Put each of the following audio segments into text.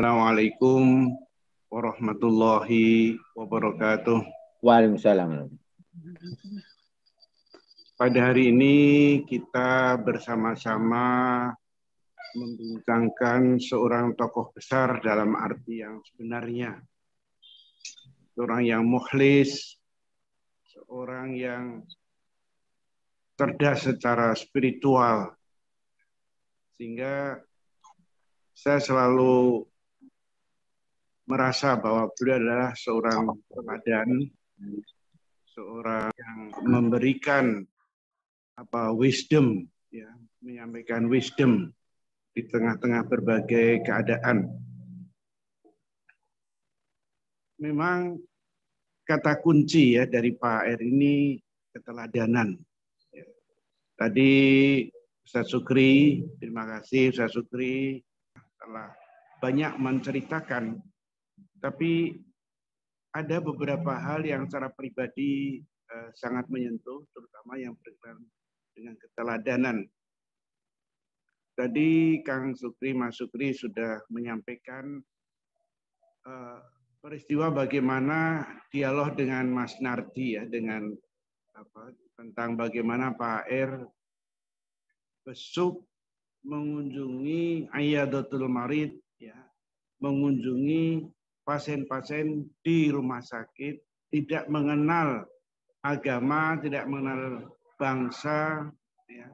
Assalamualaikum warahmatullahi wabarakatuh. Waalaikumsalam. Pada hari ini kita bersama-sama membincangkan seorang tokoh besar dalam arti yang sebenarnya. Seorang yang mukhlis, seorang yang cerdas secara spiritual. Sehingga saya selalu merasa bahwa beliau adalah seorang teladan, seorang yang memberikan wisdom, ya, menyampaikan wisdom di tengah-tengah berbagai keadaan. Memang kata kunci ya dari Pak R ini keteladanan. Ya. Tadi Ustaz Sukri, terima kasih Ustaz Sukri telah banyak menceritakan. Tapi ada beberapa hal yang secara pribadi sangat menyentuh, terutama yang berkaitan dengan keteladanan. Tadi Kang Sukri, Mas Sukri sudah menyampaikan peristiwa bagaimana dialog dengan Mas Nardi ya, dengan tentang bagaimana Pak R besuk mengunjungi Iyadatul Marid, ya, mengunjungi pasien-pasien di rumah sakit, tidak mengenal agama, tidak mengenal bangsa, ya,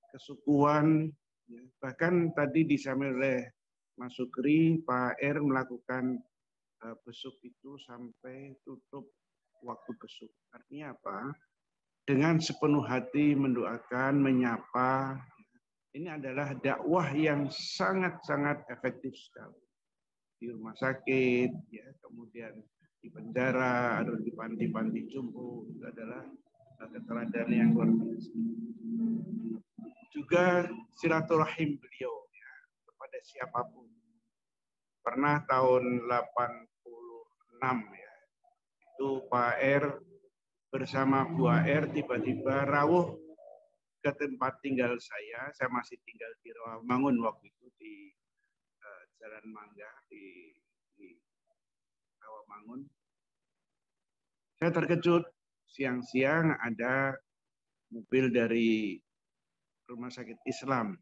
kesukuan, ya. Bahkan tadi disampaikan oleh Mas Sukri, Pak R melakukan besuk itu sampai tutup waktu besuk. Artinya apa? Dengan sepenuh hati mendoakan, menyapa. Ini adalah dakwah yang sangat-sangat efektif sekali. Di rumah sakit, ya, kemudian di penjara, atau di panti-panti jompo, itu adalah keteladanan yang luar biasa. Juga silaturahim beliau ya, kepada siapapun. Pernah tahun 86 ya, itu Pak R bersama Bu AR tiba-tiba rawuh ke tempat tinggal saya masih tinggal di Rawamangun waktu itu di Jalan Mangga di Rawamangun. Saya terkejut, siang-siang ada mobil dari Rumah Sakit Islam.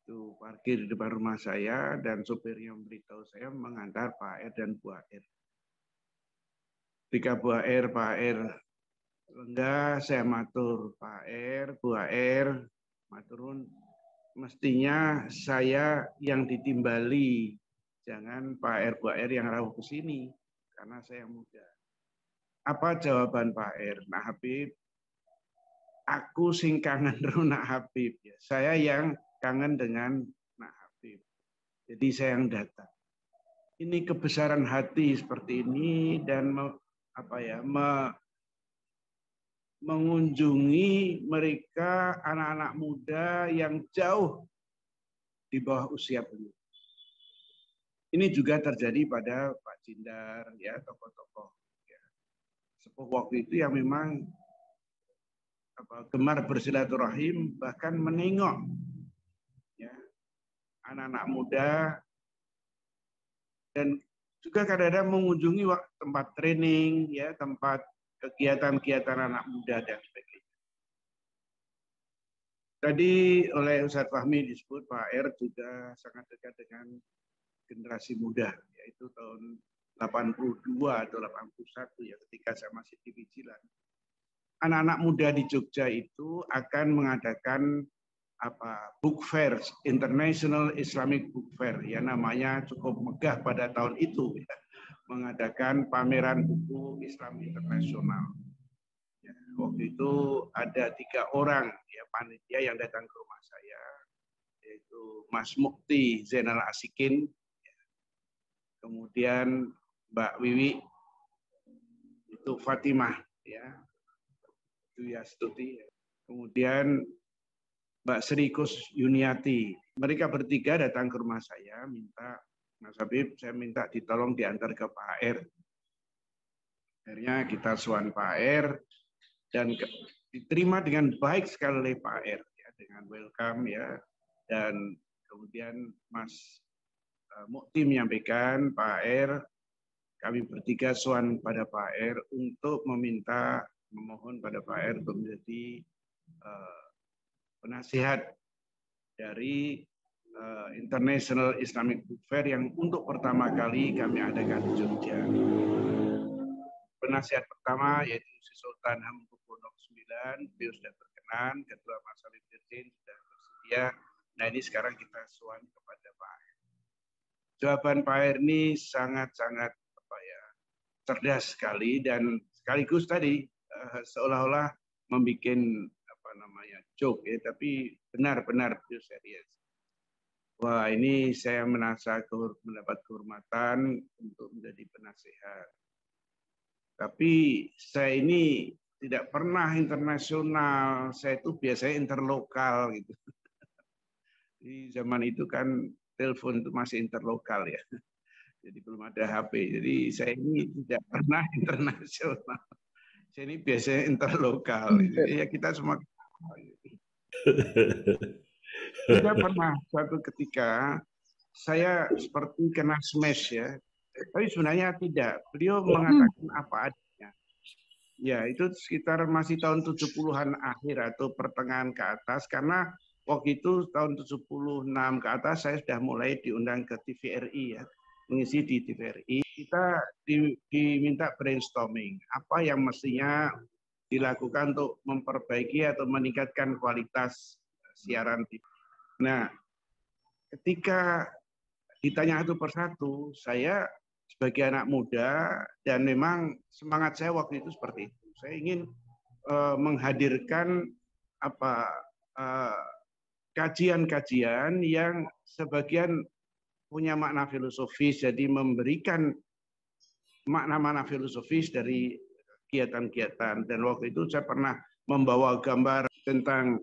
Itu parkir di depan rumah saya dan sopirnya memberitahu saya mengantar Pak R dan Bu AR. Ketika Bu AR, Pak R enggak, saya matur Pak R, Bu AR, maturun, mestinya saya yang ditimbali, jangan Pak R, Bu AR yang rawuh ke sini, karena saya muda. Apa jawaban Pak R? Nak Habib, aku sing kangen Nak Habib. Ya. Saya yang kangen dengan Nak Habib. Jadi saya yang datang. Ini kebesaran hati seperti ini dan mengunjungi mereka anak-anak muda yang jauh di bawah usia beliau. Ini juga terjadi pada Pak Jindar, ya, tokoh-tokoh ya, sepuh waktu itu yang memang gemar bersilaturahim, bahkan menengok ya, anak-anak muda dan juga kadang-kadang mengunjungi tempat training, ya, tempat kegiatan-kegiatan anak muda dan sebagainya. Tadi oleh Ustadz Fahmi disebut Pak R juga sangat dekat dengan generasi muda, yaitu tahun 82 atau 81 ya, ketika saya masih di Vigilan. Anak-anak muda di Jogja itu akan mengadakan book fair, International Islamic Book Fair, ya, namanya cukup megah pada tahun itu, ya, mengadakan pameran buku Islam internasional. Ya, waktu itu ada 3 orang ya panitia yang datang ke rumah saya, yaitu Mas Mukti Zainal Asikin, ya, kemudian Mbak Wiwi, itu Fatimah, ya, itu Yastuti, ya. Kemudian Mbak Serikus Yuniati. Mereka bertiga datang ke rumah saya, minta, Mas Habib, saya minta ditolong diantar ke Pak R. Akhirnya kita suan Pak R dan diterima dengan baik sekali oleh Pak R, ya, dengan welcome, ya, dan kemudian Mas Mukti menyampaikan, Pak R, kami bertiga sowan pada Pak R untuk memohon pada Pak R untuk menjadi penasihat dari International Islamic Book Fair yang untuk pertama kali kami adakan di Jogja. Penasihat pertama yaitu Si Sultan Hamengkubuwono IX, beliau sudah berkenan, kedua Mas Salim Dirjen sudah bersedia. Nah ini sekarang kita sowan kepada Pak R. Jawaban Pak R ini sangat-sangat cerdas sekali dan sekaligus tadi seolah-olah membuat joke ya, tapi benar-benar serius. Wah, ini saya merasa mendapat kehormatan untuk menjadi penasehat. Tapi saya ini tidak pernah internasional, saya itu biasanya interlokal gitu. Di zaman itu kan telepon itu masih interlokal ya. Jadi belum ada HP. Jadi saya ini tidak pernah internasional. Saya ini biasanya interlokal. Jadi ya kita semua. Tidak pernah suatu ketika saya seperti kena smash ya. Tapi sebenarnya tidak. Beliau mengatakan apa adanya. Ya itu sekitar masih tahun 70-an akhir atau pertengahan ke atas. Karena waktu itu tahun 76 ke atas saya sudah mulai diundang ke TVRI ya. Mengisi di TVRI, kita diminta brainstorming apa yang mestinya dilakukan untuk memperbaiki atau meningkatkan kualitas siaran TV. Nah, ketika ditanya satu persatu, saya sebagai anak muda dan memang semangat saya waktu itu seperti itu. Saya ingin menghadirkan kajian-kajian yang sebagian punya makna filosofis, jadi memberikan makna-makna filosofis dari kegiatan-kegiatan. Dan waktu itu saya pernah membawa gambar tentang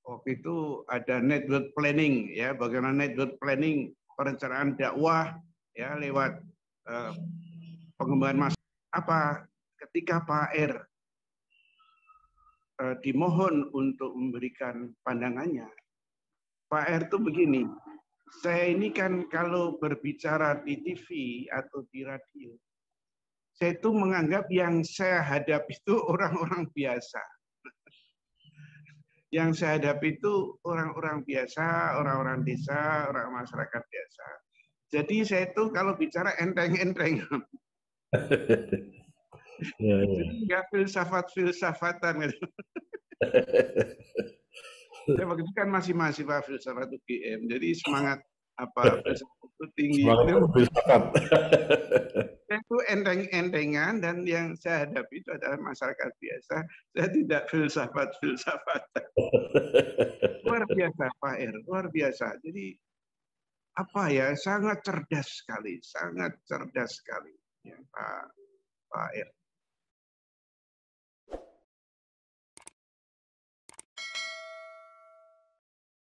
waktu itu ada network planning ya, bagaimana network planning perencanaan dakwah ya lewat pengembangan ketika Pak R dimohon untuk memberikan pandangannya. Pak R itu begini, saya ini kan kalau berbicara di TV atau di radio, saya itu menganggap yang saya hadapi itu orang-orang biasa. Yang saya hadapi itu orang-orang biasa, orang-orang desa, orang masyarakat biasa. Jadi saya itu kalau bicara enteng-enteng. Jadi nggak filsafat-filsafatan gitu. Saya waktu itu kan masih mahasiswa filsafat UGM, jadi semangat filsafat itu tinggi. Saya itu enteng-entengan dan yang saya hadapi itu adalah masyarakat biasa. Saya tidak filsafat-filsafatan. Luar biasa Pak R, luar biasa. Jadi sangat cerdas sekali ya, Pak R.